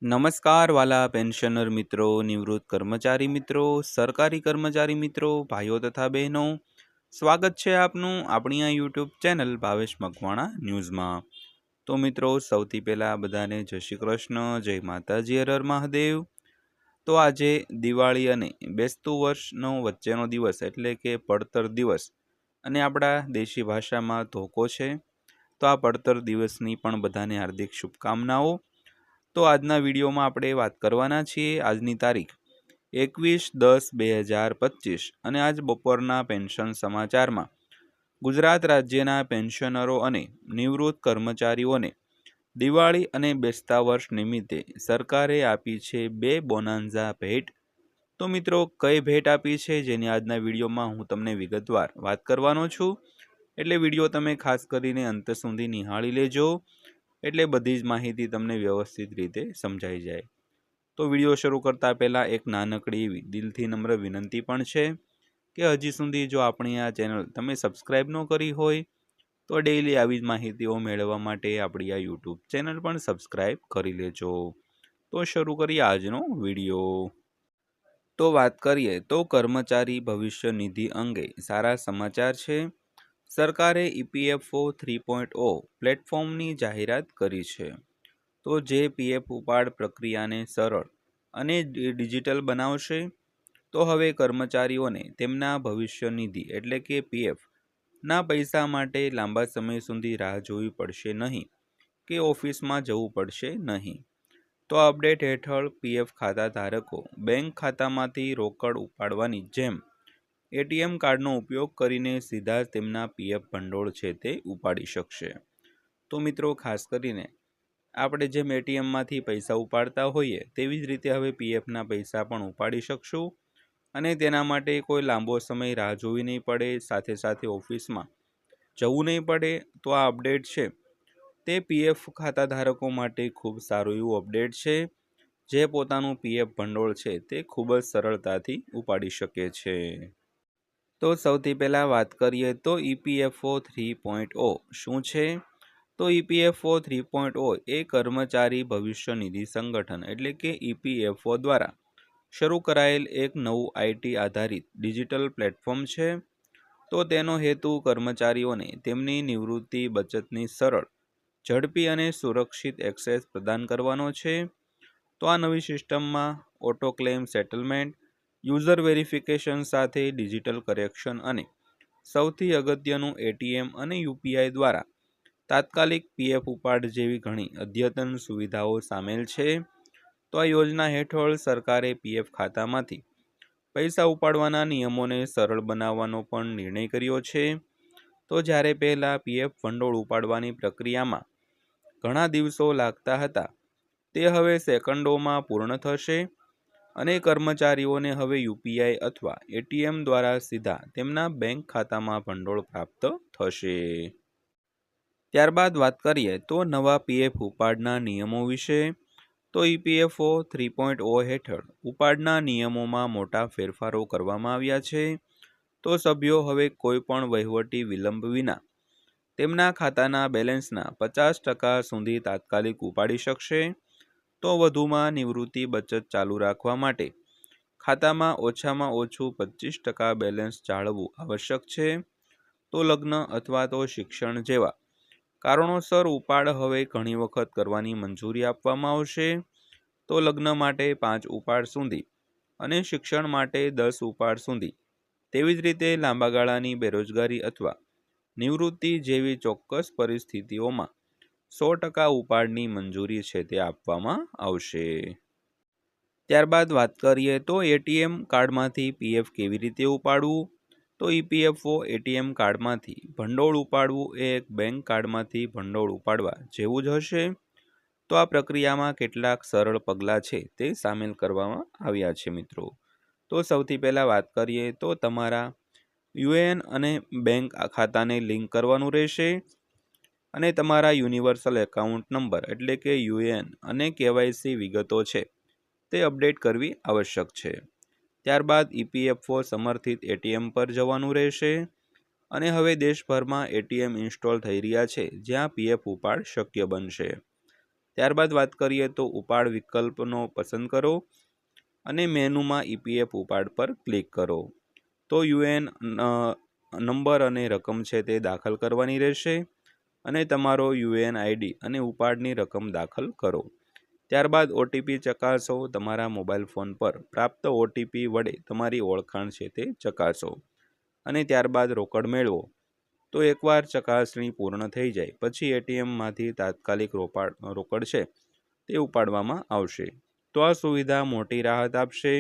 નમસ્કાર વાલા પેન્શનર મિત્રો, નિવૃત્ત કર્મચારી મિત્રો, સરકારી કર્મચારી મિત્રો, ભાઈઓ તથા બહેનો, સ્વાગત છે આપનું આપણી આ યુટ્યુબ ચેનલ ભાવેશ મકવાણા ન્યૂઝમાં। તો મિત્રો, સૌથી પહેલાં બધાને જય શ્રી કૃષ્ણ, જય માતાજી, હર હર મહાદેવ। તો આજે દિવાળી અને બેસતું વર્ષનો વચ્ચેનો દિવસ એટલે કે પડતર દિવસ અને આપણા દેશી ભાષામાં ધોકો છે। તો આ પડતર દિવસની પણ બધાને હાર્દિક શુભકામનાઓ। તો આજના વિડીયોમાં આપણે વાત કરવાના છીએ આજની તારીખ 21/10/2025 અને આજ બપોરના પેન્શન સમાચારમાં ગુજરાત રાજ્યના પેન્શનરો અને નિવૃત્ત કર્મચારીઓને દિવાળી અને બેસતા વર્ષ નિમિત્તે સરકારે આપી છે 2 બોનાન્ઝા ભેટ। તો મિત્રો, કઈ ભેટ આપી છે જેની આજના વિડીયોમાં હું તમને વિગતવાર વાત કરવાનો છું, એટલે વિડીયો તમે ખાસ કરીને અંત સુધી નિહાળી લેજો, એટલે બધી જ માહિતી તમને વ્યવસ્થિત રીતે સમજાઈ જાય। તો વિડીયો શરૂ કરતા પહેલાં એક નાનકડી એવી દિલથી નમ્ર વિનંતી પણ છે કે હજી સુધી જો આપણી આ ચેનલ તમે સબસ્ક્રાઈબ ન કરી હોય તો ડેઈલી આવી જ માહિતીઓ મેળવવા માટે આપણી આ યુટ્યુબ ચેનલ પણ સબસ્ક્રાઈબ કરી લેજો। તો શરૂ કરીએ આજનો વિડીયો। તો વાત કરીએ તો કર્મચારી ભવિષ્ય નિધિ અંગે સારા સમાચાર છે। સરકારે EPFO 3.0 પ્લેટફોર્મની જાહેરાત કરી છે। તો જે પીએફ ઉપાડ પ્રક્રિયાને સરળ અને ડિજિટલ બનાવશે। તો હવે કર્મચારીઓને તેમના ભવિષ્ય નિધિ એટલે કે પીએફ ના પૈસા માટે લાંબા સમય સુધી રાહ જોવી પડશે નહીં કે ઓફિસમાં જવું પડશે નહીં। તો અપડેટ હેઠળ પીએફ ખાતા ધારકો બેંક ખાતામાંથી રોકડ ઉપાડવાની જેમ એટીએમ કાર્ડનો ઉપયોગ કરીને સીધા તેમના પીએફ ભંડોળ છે તે ઉપાડી શકશે। તો મિત્રો, ખાસ કરીને આપણે જેમ એટીએમમાંથી પૈસા ઉપાડતા હોઈએ તેવી જ રીતે હવે પીએફના પૈસા પણ ઉપાડી શકશું અને તેના માટે કોઈ લાંબો સમય રાહ જોવી નહીં પડે, સાથે સાથે ઓફિસમાં જવું નહીં પડે। તો આ અપડેટ છે તે પીએફ ખાતા ધારકો માટે ખૂબ સારું એવું અપડેટ છે, જે પોતાનું પીએફ ભંડોળ છે તે ખૂબ જ સરળતાથી ઉપાડી શકે છે। તો સૌથી પહેલાં વાત કરીએ તો EPFO 3.0 શું છે। તો EPFO 3.0 એ કર્મચારી ભવિષ્ય નિધિ સંગઠન એટલે કે EPFO દ્વારા શરૂ કરાયેલ એક નવું આઈટી આધારિત ડિજિટલ પ્લેટફોર્મ છે। તો તેનો હેતુ કર્મચારીઓને તેમની નિવૃત્તિ બચતની સરળ, ઝડપી અને સુરક્ષિત એક્સેસ પ્રદાન કરવાનો છે। તો આ નવી સિસ્ટમમાં auto claim settlement, user verification સાથે ડિજિટલ કરેક્શન અને સૌથી અગત્યનું એટીએમ અને યુપીઆઈ દ્વારા તાત્કાલિક પીએફ ઉપાડ જેવી ઘણી અદ્યતન સુવિધાઓ સામેલ છે। તો આ યોજના હેઠળ સરકારે પીએફ ખાતામાંથી પૈસા ઉપાડવાના નિયમોને સરળ બનાવવાનો પણ નિર્ણય કર્યો છે। તો જ્યારે પહેલાં પીએફ ભંડોળ ઉપાડવાની પ્રક્રિયામાં ઘણા દિવસો લાગતા હતા, તે હવે સેકન્ડોમાં પૂર્ણ થશે અને કર્મચારીઓને હવે યુપીઆઈ અથવા એટીએમ દ્વારા સીધા તેમના બેંક ખાતામાં ભંડોળ પ્રાપ્ત થશે। ત્યારબાદ વાત કરીએ તો નવા પીએફ ઉપાડના નિયમો વિશે। તો EPFO 3.0 હેઠળ ઉપાડના નિયમોમાં મોટા ફેરફારો કરવામાં આવ્યા છે। તો સભ્યો હવે કોઈ પણ વહીવટી વિલંબ વિના તેમના ખાતાના બેલેન્સના 50% સુધી તાત્કાલિક ઉપાડી શકશે। તો વધુમાં નિવૃત્તિ બચત ચાલુ રાખવા માટે ખાતામાં ઓછામાં ઓછું 25% બેલેન્સ જાળવવું આવશ્યક છે। તો લગ્ન અથવા તો શિક્ષણ જેવા કારણોસર ઉપાડ હવે ઘણી વખત કરવાની મંજૂરી આપવામાં આવશે। તો લગ્ન માટે 5 ઉપાડ સુધી અને શિક્ષણ માટે 10 ઉપાડ સુધી, તેવી જ રીતે લાંબા ગાળાની બેરોજગારી અથવા નિવૃત્તિ જેવી ચોક્કસ પરિસ્થિતિઓમાં 100% ઉપાડની મંજૂરી છે તે આપવામાં આવશે। ત્યારબાદ વાત કરીએ તો એટીએમ કાર્ડમાંથી પીએફ કેવી રીતે ઉપાડવું। તો EPFO એટીએમ કાર્ડમાંથી ભંડોળ ઉપાડવું એ એક બેંક કાર્ડમાંથી ભંડોળ ઉપાડવા જેવું જ હશે। તો આ પ્રક્રિયામાં કેટલાક સરળ પગલાં છે તે સામેલ કરવામાં આવ્યા છે મિત્રો। તો સૌથી પહેલાં વાત કરીએ તો તમારા યુએએન અને બેંક ખાતાને લિંક કરવાનું રહેશે અને તમારા યુનિવર્સલ એકાઉન્ટ નંબર એટલે કે યુએએન અને કેવાયસી વિગતો છે તે અપડેટ કરવી આવશ્યક છે। ત્યારબાદ EPFO સમર્થિત એટીએમ પર જવાનું રહેશે અને હવે દેશભરમાં એટીએમ ઇન્સ્ટોલ થઈ રહ્યા છે જ્યાં પીએફ ઉપાડ શક્ય બનશે। ત્યારબાદ વાત કરીએ તો ઉપાડ વિકલ્પનો પસંદ કરો અને મેનુમાં ઈપીએફ ઉપાડ પર ક્લિક કરો. તો યુએન નંબર અને રકમ છે તે દાખલ કરવાની રહેશે અને તમારો યુએન આઈડી અને ઉપાડની રકમ દાખલ કરો. ત્યારબાદ ઓટીપી ચકાસો. તમારા મોબાઈલ ફોન પર પ્રાપ્ત ઓટીપી વડે તમારી ઓળખાણ છે તે ચકાસો અને ત્યારબાદ રોકડ મેળવો. તો એકવાર ચકાસણી પૂર્ણ થઈ જાય પછી એટીએમમાંથી તાત્કાલિક રોકડ છે તે ઉપાડવામાં આવશે. તો આ સુવિધા મોટી રાહત આપશે,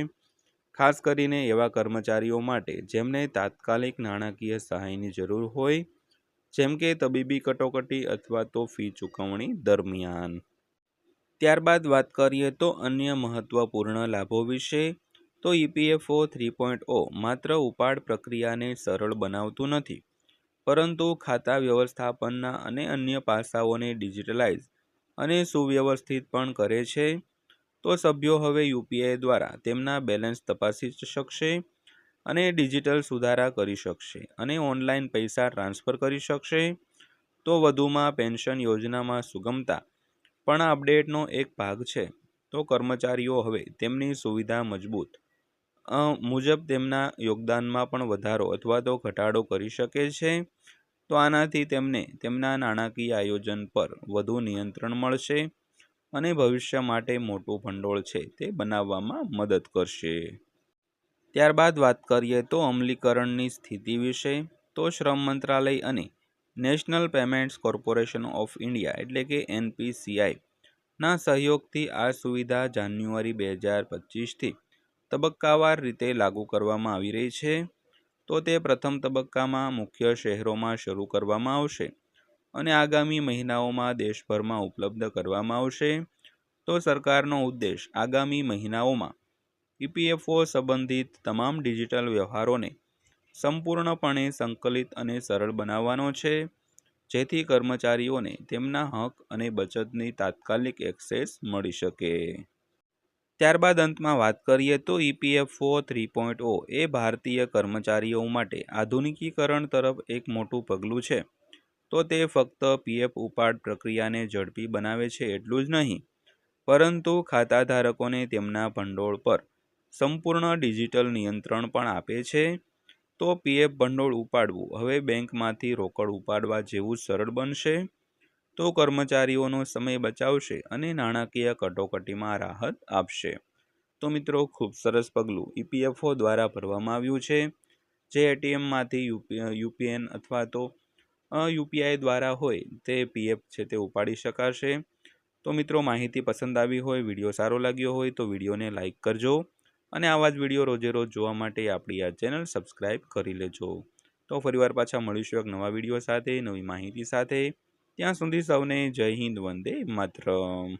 ખાસ કરીને એવા કર્મચારીઓ માટે જેમને તાત્કાલિક નાણાકીય સહાયની જરૂર હોય, જેમ કે તબીબી કટોકટી અથવા તો ફી ચૂકવણી દરમિયાન. ત્યારબાદ વાત કરીએ તો અન્ય મહત્વપૂર્ણ લાભો વિશે. તો ઈપીએફઓ 3.0 માત્ર ઉપાડ પ્રક્રિયાને સરળ બનાવતું નથી, પરંતુ ખાતા વ્યવસ્થાપનના અને અન્ય પાસાઓને ડિજિટલાઇઝ અને સુવ્યવસ્થિત પણ કરે છે. તો સભ્યો હવે યુપીઆઈ દ્વારા તેમના બેલેન્સ તપાસી શકશે અને ડિજિટલ સુધારા કરી શકશે અને ઓનલાઈન પૈસા ટ્રાન્સફર કરી શકશે. તો વધુમાં પેન્શન યોજનામાં સુગમતા પણ આ અપડેટનો એક ભાગ છે. તો કર્મચારીઓ હવે તેમની સુવિધા મજબૂત મુજબ તેમના યોગદાનમાં પણ વધારો અથવા તો ઘટાડો કરી શકે છે. તો આનાથી તેમને તેમના નાણાકીય આયોજન પર વધુ નિયંત્રણ મળશે અને ભવિષ્ય માટે મોટું ભંડોળ છે તે બનાવવામાં મદદ કરશે. ત્યારબાદ વાત કરીએ તો અમલીકરણની સ્થિતિ વિશે. તો શ્રમ મંત્રાલય અને national payments corporation of India એટલે કે એનપીસીઆઈ ના સહયોગથી આ સુવિધા જાન્યુઆરી 2025થી તબક્કાવાર રીતે લાગુ કરવામાં આવી રહી છે. તો તે પ્રથમ તબક્કામાં મુખ્ય શહેરોમાં શરૂ કરવામાં આવશે અને આગામી મહિનાઓમાં દેશભરમાં ઉપલબ્ધ કરવામાં આવશે. તો સરકારનો ઉદ્દેશ આગામી મહિનાઓમાં ઈપીએફઓ સંબંધિત તમામ ડિજિટલ વ્યવહારોને સંપૂર્ણપણે સંકલિત અને સરળ બનાવવાનો છે, જેથી કર્મચારીઓને તેમના હક અને બચતની તાત્કાલિક એક્સેસ મળી શકે. ત્યારબાદ અંતમાં વાત કરીએ તો ઈપીએફઓ 3.0 એ ભારતીય કર્મચારીઓ માટે આધુનિકીકરણ તરફ એક મોટું પગલું છે. તો તે ફક્ત પીએફ ઉપાડ પ્રક્રિયાને ઝડપી બનાવે છે એટલું જ નહીં, પરંતુ ખાતાધારકોને તેમના ભંડોળ પર સંપૂર્ણ ડિજિટલ નિયંત્રણ પણ આપે છે. તો પીએફ ભંડોળ ઉપાડવું હવે બેંકમાંથી રોકડ ઉપાડવા જેવું સરળ બનશે. તો કર્મચારીઓનો સમય બચાવશે અને નાણાકીય કટોકટીમાં રાહત આપશે. તો મિત્રો, ખૂબ સરસ પગલું ઈપીએફઓ દ્વારા ભરવામાં આવ્યું છે, જે એટીએમમાંથી યુપીએન અથવા તો યુપીઆઈ દ્વારા હોય તે પીએફ છે તે ઉપાડી શકાશે. તો મિત્રો, માહિતી પસંદ આવી હોય, વિડીયો સારો લાગ્યો હોય તો વિડીયોને લાઇક કરજો અને આવા જ વિડીયો રોજે રોજ જોવા માટે આપણી આ ચેનલ સબસ્ક્રાઈબ કરી લેજો. તો ફરીવાર પાછા મળીશું એક નવા વિડીયો સાથે, નવી માહિતી સાથે. ત્યાં સુધી સૌને જય હિન્દ, વંદે માતરમ.